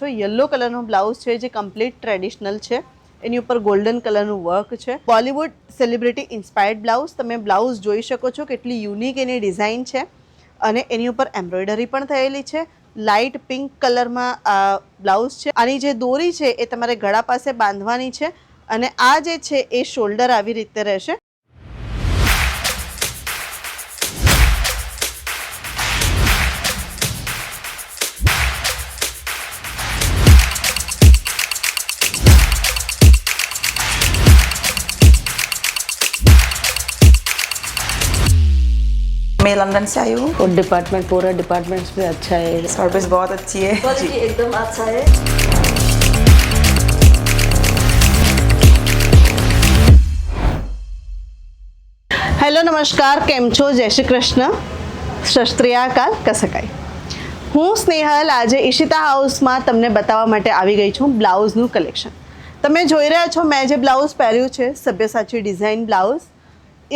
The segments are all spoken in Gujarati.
तो येलो कलरનો બ્લાઉઝ છે જે કમ્પ્લીટ ટ્રેડિશનલ છે, એની ઉપર ગોલ્ડન કલરનું વર્ક છે. Bollywood celebrity inspired blouse. તમે બ્લાઉઝ જોઈ શકો છો કેટલી યુનિક એની ડિઝાઇન છે અને એની ઉપર એમ્બ્રોઇડરી પણ થયેલી છે. લાઇટ પિંક કલરમાં આ બ્લાઉઝ છે. આની જે દોરી છે એ તમારે ગળા પાસે બાંધવાની છે અને આ જે છે એ શોલ્ડર આવી રીતે રહેશે. मैं लंदन से आई हूँ और डिपार्टमेंट पूरा डिपार्टमेंट्स भी अच्छा है, सर्विस बहुत अच्छी है क्वालिटी एकदम अच्छा है. હેલો નમસ્કાર, કેમ છો? જય શ્રી કૃષ્ણ, શસ્ત્રીયાકાલ કસકાઈ. હું સ્નેહલ આજે ઈશિતા હાઉસમાં તમને બતાવવા માટે આવી ગઈ છું બ્લાઉઝનું કલેક્શન. તમે જોઈ રહ્યા છો મેં જે બ્લાઉઝ પહેર્યું છે સભ્યસાચી ડિઝાઇન બ્લાઉઝ,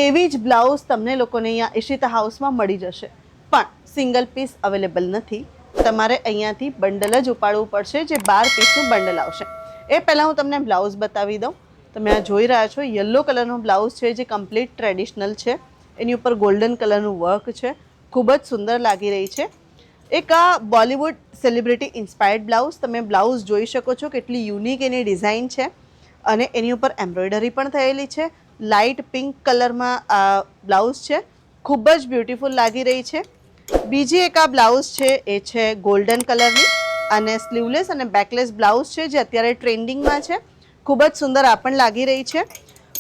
એવી જ બ્લાઉઝ તમને લોકોને અહીંયા ઈશિતા હાઉસમાં મળી જશે. પણ સિંગલ પીસ અવેલેબલ નથી, તમારે અહીંયાથી બંડલ જ ઉપાડવું પડશે, જે 12 પીસનું બંડલ આવશે. એ પહેલાં હું તમને બ્લાઉઝ બતાવી દઉં. તમે આ જોઈ રહ્યા છો યલો કલરનો બ્લાઉઝ છે જે કમ્પ્લીટ ટ્રેડિશનલ છે, એની ઉપર ગોલ્ડન કલરનું વર્ક છે, ખૂબ જ સુંદર લાગી રહી છે. એક આ બોલિવૂડ સેલિબ્રિટી ઇન્સ્પાયર્ડ બ્લાઉઝ. તમે બ્લાઉઝ જોઈ શકો છો કેટલી યુનિક એની ડિઝાઇન છે અને એની ઉપર એમ્બ્રોઇડરી પણ થયેલી છે. લાઇટ પિંક કલરમાં આ બ્લાઉઝ છે, ખૂબ જ બ્યુટીફુલ લાગી રહી છે. બીજી એક આ બ્લાઉઝ છે એ છે ગોલ્ડન કલરની અને સ્લીવલેસ અને બેકલેસ બ્લાઉઝ છે જે અત્યારે ટ્રેન્ડિંગમાં છે. ખૂબ જ સુંદર આ પણ લાગી રહી છે.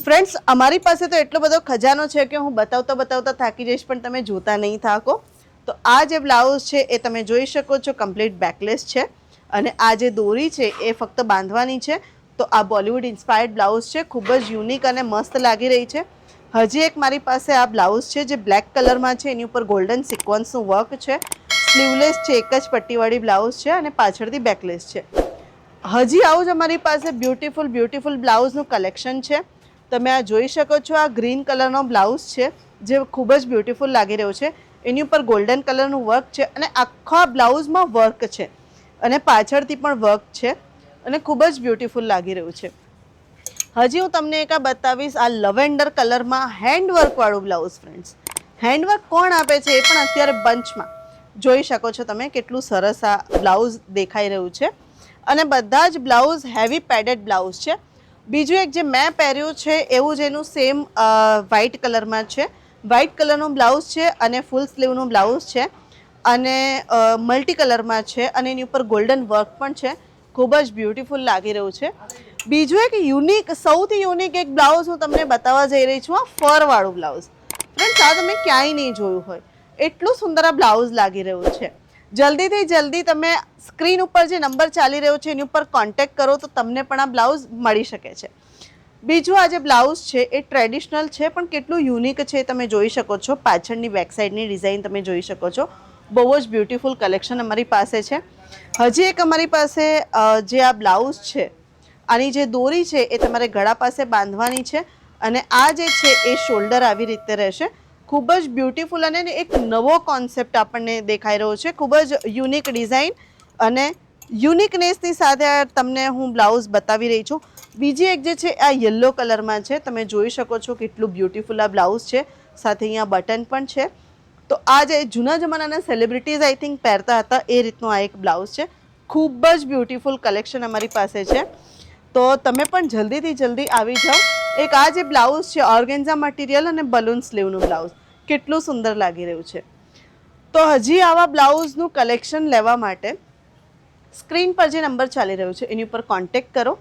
ફ્રેન્ડ્સ, અમારી પાસે તો એટલો બધો ખજાનો છે કે હું બતાવતા થાકી જઈશ, પણ તમે જોતા નહીં થાકો. તો આ જે બ્લાઉઝ છે એ તમે જોઈ શકો છો કમ્પ્લીટ બેકલેસ છે અને આ જે દોરી છે એ ફક્ત બાંધવાની છે. તો આ બોલિવૂડ ઇન્સ્પાયર્ડ બ્લાઉઝ છે, ખૂબ જ યુનિક અને મસ્ત લાગી રહી છે. હજી એક મારી પાસે આ બ્લાઉઝ છે જે બ્લેક કલરમાં છે, એની ઉપર ગોલ્ડન સિક્વન્સનું વર્ક છે, સ્લીવલેસ છે, એક જ પટ્ટીવાળી બ્લાઉઝ છે અને પાછળથી બેકલેસ છે. હજી આવું જ અમારી પાસે બ્યુટીફુલ બ્લાઉઝનું કલેક્શન છે. તમે આ જોઈ શકો છો, આ ગ્રીન કલરનો બ્લાઉઝ છે જે ખૂબ જ બ્યુટીફુલ લાગી રહ્યો છે. એની ઉપર ગોલ્ડન કલરનું વર્ક છે અને આખા બ્લાઉઝમાં વર્ક છે અને પાછળથી પણ વર્ક છે અને ખૂબ જ બ્યુટીફુલ લાગી રહ્યું છે. હજી હું તમને એક આ બતાવીશ, આ લવેન્ડર કલરમાં હેન્ડવર્કવાળું બ્લાઉઝ. ફ્રેન્ડ્સ, હેન્ડવર્ક કોણ આપે છે એ પણ અત્યારે બંચમાં જોઈ શકો છો તમે, કેટલું સરસ આ બ્લાઉઝ દેખાઈ રહ્યું છે અને બધા જ બ્લાઉઝ હેવી પેડેડ બ્લાઉઝ છે. બીજું એક જે મેં પહેર્યું છે એવું જ એનું સેમ વ્હાઇટ કલરમાં છે. વ્હાઇટ કલરનું બ્લાઉઝ છે અને ફૂલ સ્લીવનું બ્લાઉઝ છે અને મલ્ટી કલરમાં છે અને એની ઉપર ગોલ્ડન વર્ક પણ છે. ખૂબ જ બ્યુટીફુલ લાગી રહ્યું છે. બીજું એક યુનિક, સૌથી યુનિક એક બ્લાઉઝ હું તમને બતાવવા જઈ રહી છું, આ ફરવાળું બ્લાઉઝ. ફ્રેન્ડ્સ, આ તમે ક્યાંય નહીં જોયું હોય, એટલું સુંદર આ બ્લાઉઝ લાગી રહ્યું છે. જલ્દીથી જલ્દી તમે સ્ક્રીન ઉપર જે નંબર ચાલી રહ્યો છે એની ઉપર કોન્ટેક્ટ કરો તો તમને પણ આ બ્લાઉઝ મળી શકે છે. બીજું આ જે બ્લાઉઝ છે એ ટ્રેડિશનલ છે પણ કેટલું યુનિક છે તમે જોઈ શકો છો. પાછળની બેક સાઈડની ડિઝાઇન તમે જોઈ શકો છો. બહુ જ બ્યુટીફુલ કલેક્શન અમારી પાસે છે. હજી એક અમારી પાસે જે આ બ્લાઉઝ છે, આની જે દોરી છે એ તમારે ગળા પાસે બાંધવાની છે અને આ જે છે એ શોલ્ડર આવી રીતે રહેશે. ખૂબ જ બ્યુટીફુલ અને એક નવો કોન્સેપ્ટ આપણને દેખાઈ રહ્યો છે. ખૂબ જ યુનિક ડિઝાઇન અને યુનિકનેસની સાથે તમને હું બ્લાઉઝ બતાવી રહી છું. બીજી એક જે છે આ યલો કલરમાં છે, તમે જોઈ શકો છો કેટલું બ્યુટીફુલ આ બ્લાઉઝ છે. સાથે અહીંયા બટન પણ છે. તો આ જે જૂના જમાનાના સેલિબ્રિટીઝ આઈ થિંક પહેરતા હતા એ રીતનું આ એક બ્લાઉઝ છે. ખૂબ જ બ્યુટીફુલ કલેક્શન અમારી પાસે છે. તો તમે પણ જલ્દીથી જલ્દી આવી જાઓ. એક આ જે બ્લાઉઝ છે ઓર્ગેન્ઝા મટીરિયલ અને બલૂન સ્લીવનું બ્લાઉઝ, કેટલું સુંદર લાગી રહ્યું છે. તો હજી આવા બ્લાઉઝનું કલેક્શન લેવા માટે સ્ક્રીન પર જે નંબર ચાલી રહ્યો છે એની ઉપર કોન્ટેક્ટ કરો,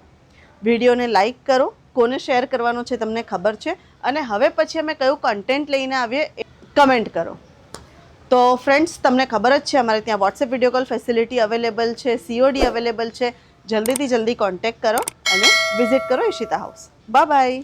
વિડીયોને લાઇક કરો, કોને શેર કરવાનો છે તમને ખબર છે અને હવે પછી અમે કયું કન્ટેન્ટ લઈને આવીએ એ કમેન્ટ કરો. તો ફ્રેન્ડ્સ, તમને ખબર જ છે અમારે ત્યાં WhatsApp video call facility available છે, COD અવેલેબલ છે. જલ્દીથી જલ્દી કોન્ટેક્ટ કરો અને વિઝિટ કરો ઈશિતા હાઉસ. બાય.